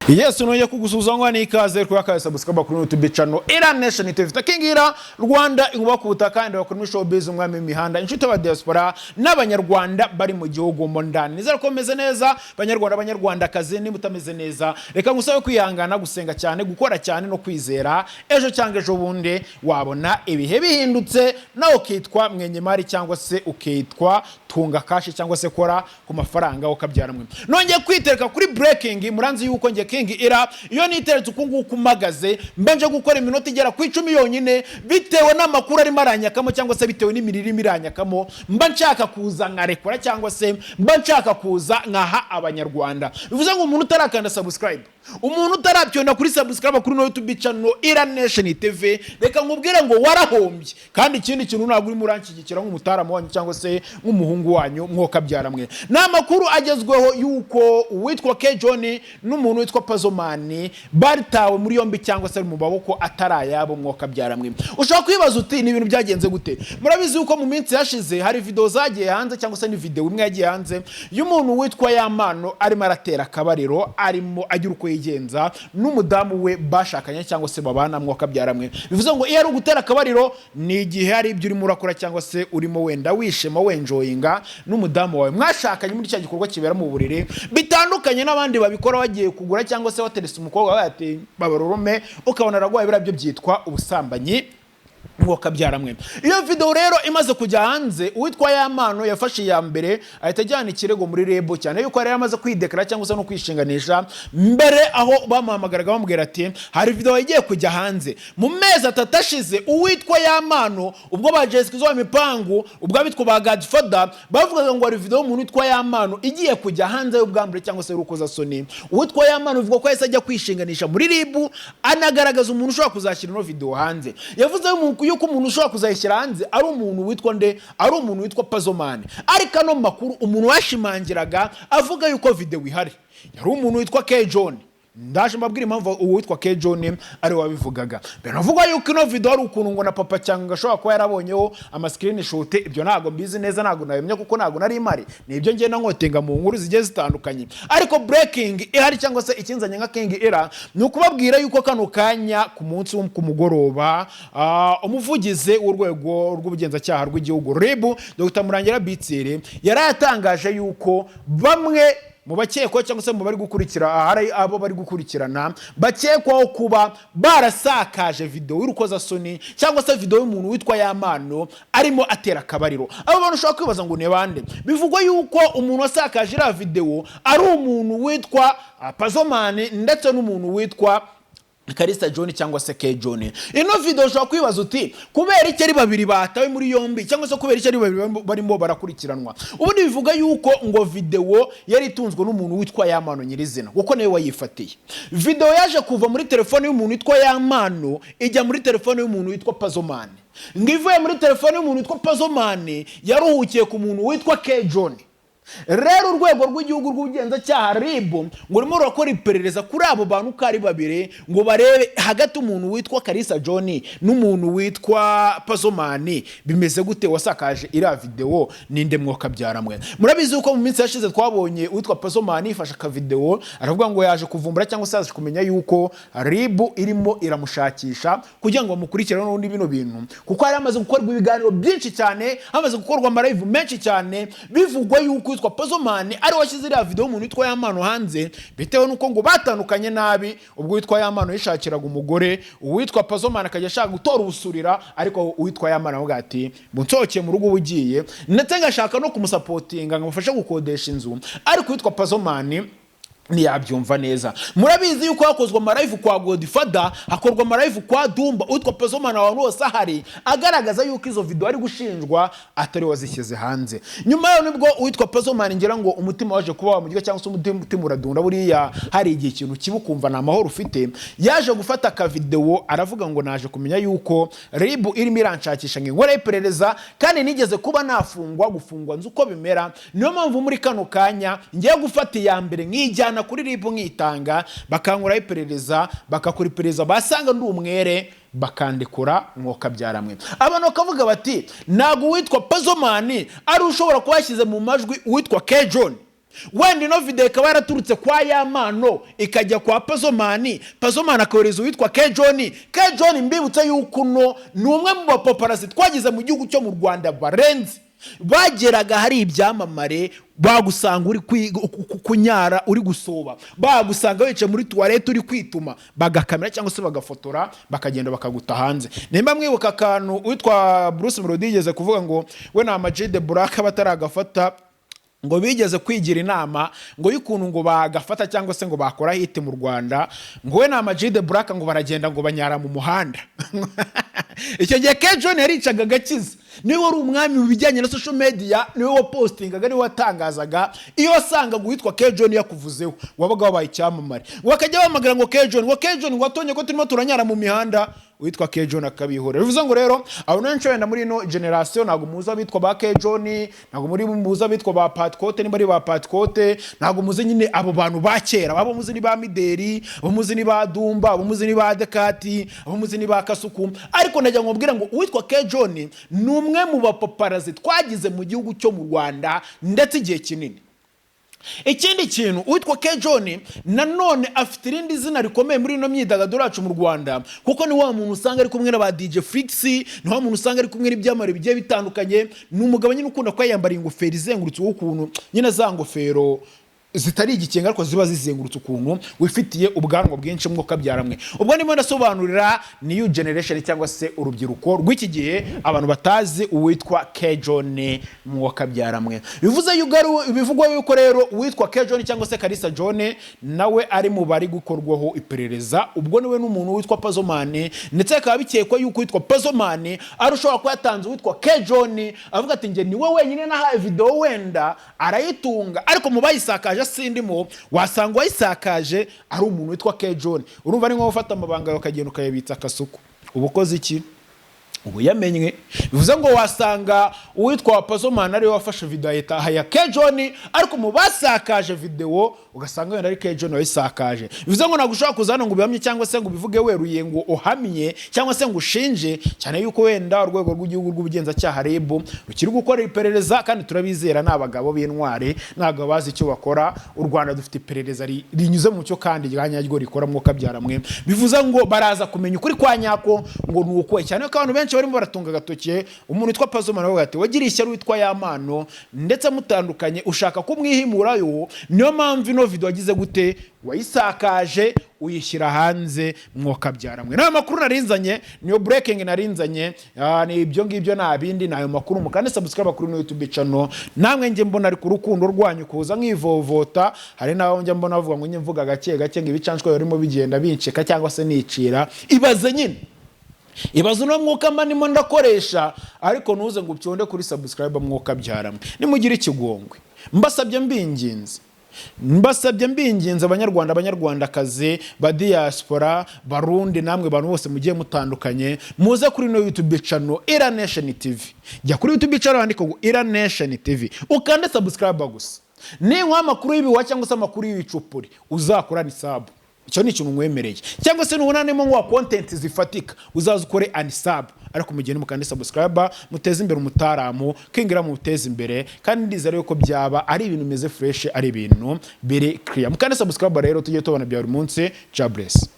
Yes, unoye kugusuzangwa n'ikaze kwa ka subscribe kuri YouTube channel Era Nation TV takingira Rwanda inkuba ku butaka kandi bakora showbiz umwami mihanda inshuti ba diaspora n'abanyarwanda bari mu gihugu mo ndani nizera ko meze neza abanyarwanda kazi ni mutameze neza reka ngusabe kwihangana gusenga cyane gukora cyane no kwizera ejo cyangwa ejo bunde wabona ibihe bihindutse nawe ukitwa mwenye mari cyangwa se ukitwa tunga kashi cyangwa se kora ku mafaranga ukabyara mwe nongeye kwitereka kuri breaking muranzi yuko nge King Era iyo niteretse ukunguku magaze mbanje gukora iminota igera ku 10 yonyine bitewe n'amakuru ari maranyakamo cyangwa se bitewe n'imiriri miranyakamo mba nshaka kuza nkarekora cyangwa se mba nshaka kuza nkaha abanyarwanda bivuze ngo umuntu utarakanda subscribe umuntu utarabyonda kuri subscribe kuri YouTube channel Era Nation TV reka nkubwire ngo warahombye kandi ikindi kintu ntabwo uri muranshyigikira nk'umutaramo wanyu cyangwa se nk'umuhungu wanyu mwokabyara mwe n'amakuru agezweho yuko uwitwa John n'umuntu witwa Pazomani baritawe Muriyombi cyangwa se mu baboko atarayabo mwokabyara mwe ushaka kwibaza uti ni ibintu byagenze gute murabizi uko mu minsi yashize hari video zagiye hanze cyangwa se ni video imwe yagiye hanze y'umuntu witwa Yampano arimo aratera akabariro arimo agira uko yigenza n'umudamu we bashakanye cyangwa se babana mwokabyara mwe bivuze ngo iyo ari ugutera akabariro ni igihe hari ibyo uri murakora cyangwa se urimo wenda wishema wenjoyinga n'umudamu wawe mwashakanye muri cya gikorwa kibera mu buriri bitandukanye n'abandi babikora bagiye kugura cyangwa se waterese umukobwa bati babarurume ukabona ragwaye birabyo byitwa ubusambanyi mwokabyara mwe iyo video rero imaze kujya hanze uwitwa Yampano yafashe ya mbere ahita ajyana ikirego muri rebo cyane yuko yari yamaze kwidekara cyangwa se no kwishinganisha mbere aho bamuhamagaraga bamubwira ati hari video igiye kujya hanze mu mezi atatashize uwitwa Yampano ubwo bajeskizo imipangu ubwo bitwa ba Godfather bavugaga ngo ari video umuntu witwa Yampano igiye kujya hanze y'ubwambure cyangwa se rukoza soni uwitwa Yampano uvuga ko yahise ajya kwishinganisha muri ribu anagaragaza umuntu ushobora kuzashyira no video hanze yavuze yuko umuntu ushobora kuzayishyira hanze ari umuntu witwa nde ari umuntu witwa Pazomani ariko no makuru umuntu washimangiraga avuga yuko video ihari yari umuntu witwa John ndaje mbabwira impamvu uwitwa John ari wabivugaga banavuga yuko ino video ari ukuntu ngo na papa cyangwa gashobora kuba yarabonyeho ama screenshot ibyo ntago mbizi neza ntago nabimye kuko ntago nari mari nibyo ngenda nkotenga mu nkuru zigiye zitandukanye ariko breaking ihari cyangwa se ikinzanye nka King Era ni ukubabwira yuko kano kanya ku munsi wo ku mugoroba umuvugize w'urwego rw'ubugenzacyaha rw'igihugu RIB Dr. Murangira Bitsire yarayatangaje yuko bamwe mu bakekwa cyangwa se mu bari gukurikira hari abo bari gukurikirana bakekwaho kuba barasakaje video y'urukoza soni cyangwa se video y'umuntu witwa Yampano arimo atera akabariro abo bantu ushaka kwibaza ngo ne bande bivugwa yuko umuntu wasakaje ira video ari umuntu witwa Pazomani ndetse n'umuntu witwa Karisa John cyangwa se John ino video ushobora kwibaza uti kubera iki ari babiri batawe muri yombi cyangwa se kubera iki ari babiri barimo barakurikiranwa ubundi bivuga yuko ngo video yari itunzwe n'umuntu witwa Yampano nyirizina kuko nawe wayifatiye video yaje kuva muri telefone y'umuntu witwa Yampano ijya muri telefone y'umuntu witwa Pazomani ngivuye muri telefone y'umuntu witwa Pazomani yaruhukiye ku muntu witwa John rero urwego rw'igihugu rw'ubugenzacyaha RIB ngo urimo rurakora iperereza kuri abo bantu kari babiri ngo barebe hagati umuntu witwa Karisa John n'umuntu witwa Pazomani bimeze gute wasakaje ira video ninde mwokabyara mwe murabizi uko mu minsi yashize twabonye witwa Pazomani ifasha ka video aravuga ngo yaje kuvumbura cyangwa se yaje kumenya yuko RIB irimo iramushakisha kugira ngo bamukurikirane n'undi bino bintu kuko ari amaze gukorwa ibiganiro byinshi cyane hamaze gukorwa ama live menshi cyane bivugwa yuko witwa Pazomani ari washyize iriya video umuntu witwa Yampano hanze bitewe nuko ngo batandukanye nabi ubwo witwa Yampano yishakiraga umugore uwitwa Pazomani akajya ashaka gutora ubusurira ariko uwitwa Yampano avuga ati bunsohokeye mu rugo ubugiye ndetse ngashaka no kumusapotinga ngamufasha gukodesha inzu ariko witwa Pazomani niyabyumva neza murabizi yuko hakozwe ama live kwa Godfather hakorwa ama live kwa Dumba utwa Pazomani abantu bose ahari agaragaza yuko izo video ari gushinjwa atari wazishyize hanze nyuma yo nibwo uitwa Pazomani ngira ngo umutima waje kuba mu gihe cyangwa se umutima uradunda buriya hari igihe ikintu kibukumva na mahoro ufite yaje gufata ka video aravuga ngo naje kumenya yuko RIB irimo iranshakisha nkora iperereza kandi nigeze kuba gufungwa nzi uko bimera niyo mpamvu muri kano kanya ngiye gufata ya mbere nkijyana kuri RIB nkitanga bakankora iperereza bakakora iperereza basanga ndi umwere bakandikura mwokabyara mwe abantu bakavuga bati nago witwa Pazomani ari ushobora kubashyize mu majwi witwa John wenda ino video ikaba yaraturutse kwa Yampano ikajya kwa Pazomani akohereza uwitwa Kejoni mbibutse yuko uno ni umwe mu bapaparazzi twagize mu gihugu cyo mu Rwanda barenze bageraga hari ibyamamare bagusanga uri kunyara uri gusoba bagusanga wicaye muri toilette uri kwituma bagakamera cyangwa se bagafotora bakagenda bakaguta hanze. Nimba mwibuka akantu witwa Bruce Melody yigeze kuvuga ngo we na Majide Buraka bataragafata ngo bigeze kwigira inama ngo y'ukuntu ngo bagafata cyangwa se ngo bakora hit mu Rwanda ngo we na Majide Buraka ngo baragenda ngo banyara mu muhanda. Icyo gihe Kejoni yaricaga gakiza niwe wari umwami mu bijyanye na social media, niwe wa postingaga, niwe watangazaga iyo wasanga guhitwa Kejoni yakuvuzeho wabaga wabaye icyamamare wakajya bamagara ngo Kejoni ngo atonye ko turimo turanyara mu mihanda witwa Kejoni akabihora. Bivuze ngo rero abo nenshi wenda muri ino generation ntago muza bitwa ba Kejoni, ntago muri muza bitwa ba Patcote, ni bari ba Patcote, ntago muze nyine abo bantu ba kera, abo muzi ni ba Mideri, abo muzi ni ba Dumba, abo muzi ni ba Dekati, abo muzi ni ba Kasuku. Ariko najya ngubwira ngo uwitwa Kejoni ni umwe mu bapaparazzi twagize mu gihugu cyo mu Rwanda ndetse igihe kinini. Ikindi kintu uwitwa Kejoni nanone afite irindi zina rikomeye muri ino myidagaduro yacu mu Rwanda, kuko ni wa muntu usanga ari kumwe n'aba DJ Flix, ni wa muntu usanga ari kumwe n'ibyamare bigiye bitandukanye, ni umugabo nyine ukunda kwa yambara ingofero izengurutse ukuntu nyine za ngofero zitari igikenga ariko ziba zizengurutse ukuntu wifitiye ubwanwa bwinshi mwuka byaramwe. Ubwo ndimo ndasobanurira new generation cyangwa se urubyiruko rw'iki gihe abantu batazi uwitwa Kejoni mwuka byaramwe. Bivuze yugaru bivugwa yuko rero uwitwa Kejoni cyangwa se Kalisa John nawe ari mu bari gukorwaho iperereza. Ubwo niwe n'umuntu witwa Pazomani ndetse akaba bikekwa yuko witwa Pazomani arushaho ko yatanze uwitwa Kejoni avuga ati nge niwe wenyine nahaye video wenda arayitunga, ariko mu bayisakaje sindimo wasanga wayisakaje ari umuntu witwa Kejoni. Urumva ni nko gufata amabanga bakagenda ukayabitsa akasuku. Ubukoze iki? Ubu yamenye. Bivuze ngo wasanga uwitwa Pazomani ari wafashe video ya Kejoni, ariko mu basakaje video ugasanga wenda ari Kejoni wayisakaje. Bivuze ngo nagushaka kuzana ngo bihamye cyangwa se ngo bivuge weruye ngo uhamye cyangwa se ngo ushinje, cyane yuko wenda urwego rw'igihugu rw'ubugenzacyaha REB rukiri gukora iperereza kandi turabizera n'abagabo b'intware ntabwo bazi icyo bakora. U Rwanda dufite iperereza rinyuze mu cyo kandi ryanyaryo rikora mwuka byaramwe. Bivuze ngo baraza kumenya ukuri kwa nyako ngo nuko cyane ko abantu benshi barimo baratunga gatoke umuntu witwa Pazomani avuga ati wagiriye ishyari witwa Yampano ndetse mutandukanye ushaka kumwihimurayo, niyo mpamvu ino video wagize gute wayisakaje uyishyira hanze mwuka byaramwe. Nayo makuru narinzanye niyo breaking narinzanye, ni ibyo ngibyo nta bindi, nayo makuru mukande subscribe kuri no YouTube channel. Namwe nge mbona ari ku rukundo rwanyu kuza nkivovota, hari naho nge mbona bavuga ngo mvuga gake ngo ibicanshwe barimo bigenda binceka cyangwa se nicira. Ibaze nyine ibazo no mwuka manimo ndakoresha, ariko nuze ngo ubyonde kuri subscribe mwuka byaramwe. Nimugira ikigongwe mbasabye mbinginze abanyarwandakazi ba diaspora barundi namwe bantu bose mugiye mutandukanye muze kuri no YouTube channel Ira Nation TV. Jya kuri YouTube channel andika ngo Ira Nation TV ukande subscribe gusa. Ni nk'amakuru y'ibiwa cyangwa se amakuru y'ibicupuri uzakora ni sub. Icyo ni ikintu mwemereye, cyangwa se nubonanemo ngo content zifatika uzaza ukore unsub, ariko mugende mukande subscribe muteze imbere umutaramu kingira mu muteze imbere, kandi ndizera yuko byaba ari ibintu meze fresh, ari ibintu biri clear. Mukande subscribe rero tujye tubona bya buri munsi. God bless.